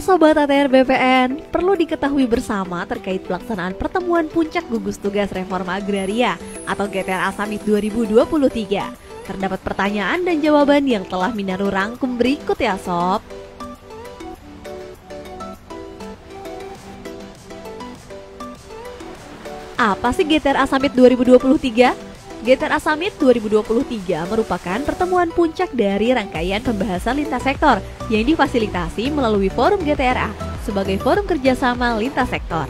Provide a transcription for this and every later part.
Sobat ATR BPN, perlu diketahui bersama terkait pelaksanaan pertemuan puncak gugus tugas reforma agraria atau GTRA Summit 2023. Terdapat pertanyaan dan jawaban yang telah Minaru rangkum berikut ya Sob. Apa sih GTRA Summit 2023? GTRA Summit 2023 merupakan pertemuan puncak dari rangkaian pembahasan lintas sektor yang difasilitasi melalui Forum GTRA sebagai forum kerjasama lintas sektor.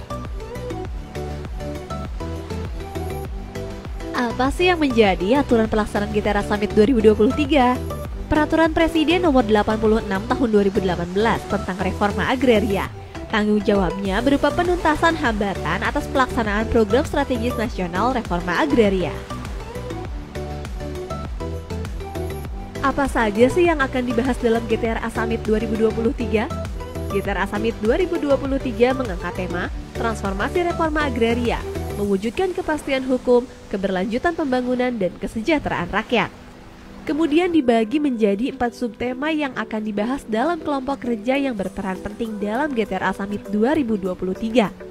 Apa sih yang menjadi aturan pelaksanaan GTRA Summit 2023? Peraturan Presiden Nomor 86 Tahun 2018 tentang Reforma Agraria. Tanggung jawabnya berupa penuntasan hambatan atas pelaksanaan program strategis nasional reforma agraria. Apa saja sih yang akan dibahas dalam GTRA Summit 2023? GTRA Summit 2023 mengangkat tema Transformasi Reforma Agraria, mewujudkan kepastian hukum, keberlanjutan pembangunan, dan kesejahteraan rakyat. Kemudian dibagi menjadi 4 subtema yang akan dibahas dalam kelompok kerja yang berperan penting dalam GTRA Summit 2023.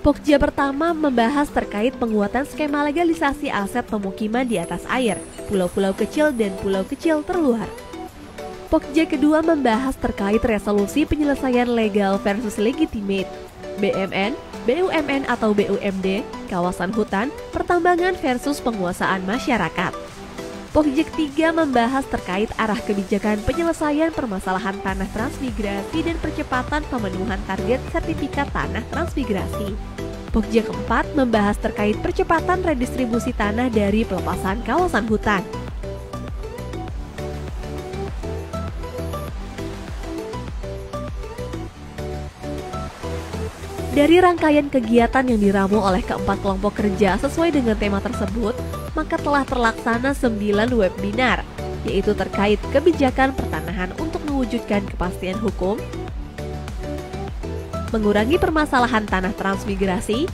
Pokja pertama membahas terkait penguatan skema legalisasi aset pemukiman di atas air, pulau-pulau kecil dan pulau kecil terluar. Pokja kedua membahas terkait resolusi penyelesaian legal versus legitimate, BMN, BUMN atau BUMD, kawasan hutan, pertambangan versus penguasaan masyarakat. Pokja ketiga membahas terkait arah kebijakan penyelesaian permasalahan tanah transmigrasi dan percepatan pemenuhan target sertifikat tanah transmigrasi. Pokja keempat membahas terkait percepatan redistribusi tanah dari pelepasan kawasan hutan. Dari rangkaian kegiatan yang diramu oleh keempat kelompok kerja sesuai dengan tema tersebut, maka telah terlaksana 9 webinar, yaitu terkait kebijakan pertanahan untuk mewujudkan kepastian hukum, mengurangi permasalahan tanah transmigrasi,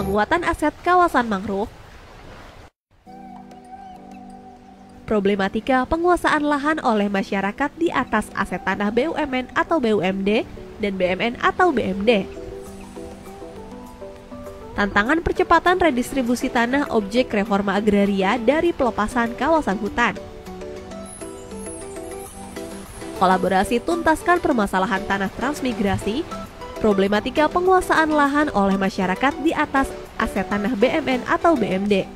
penguatan aset kawasan mangrove, problematika penguasaan lahan oleh masyarakat di atas aset tanah BUMN atau BUMD, dan BMN atau BMD. Tantangan percepatan redistribusi tanah objek reforma agraria dari pelepasan kawasan hutan. Kolaborasi tuntaskan permasalahan tanah transmigrasi, problematika penguasaan lahan oleh masyarakat di atas aset tanah BMN atau BMD.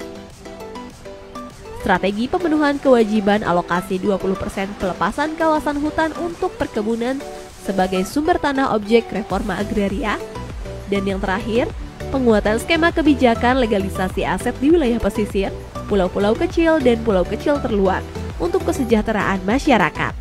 Strategi pemenuhan kewajiban alokasi 20% pelepasan kawasan hutan untuk perkebunan sebagai sumber tanah objek reforma agraria. Dan yang terakhir, penguatan skema kebijakan legalisasi aset di wilayah pesisir, pulau-pulau kecil dan pulau kecil terluar untuk kesejahteraan masyarakat.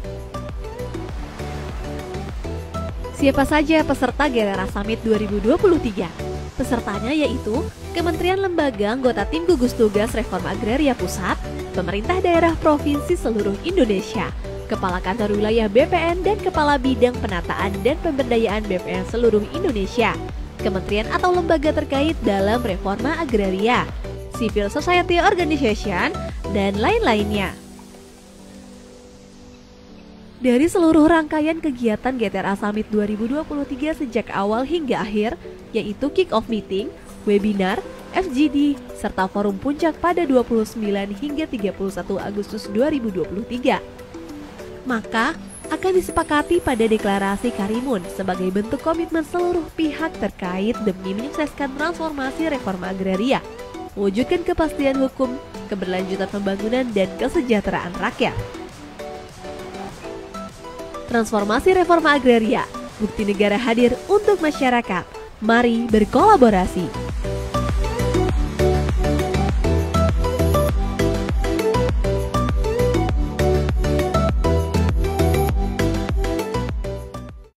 Siapa saja peserta GTRA Summit 2023? Pesertanya yaitu Kementerian Lembaga anggota Tim Gugus Tugas Reforma Agraria Pusat, pemerintah daerah provinsi seluruh Indonesia, Kepala Kantor Wilayah BPN dan Kepala Bidang Penataan dan Pemberdayaan BPN seluruh Indonesia, kementerian atau lembaga terkait dalam reforma agraria, civil society organization, dan lain-lainnya. Dari seluruh rangkaian kegiatan GTRA Summit 2023 sejak awal hingga akhir, yaitu kick-off meeting, webinar, FGD, serta forum puncak pada 29 hingga 31 Agustus 2023. Maka, akan disepakati pada deklarasi Karimun sebagai bentuk komitmen seluruh pihak terkait demi menyukseskan transformasi reforma agraria, mewujudkan kepastian hukum, keberlanjutan pembangunan, dan kesejahteraan rakyat. Transformasi reforma agraria, bukti negara hadir untuk masyarakat. Mari berkolaborasi.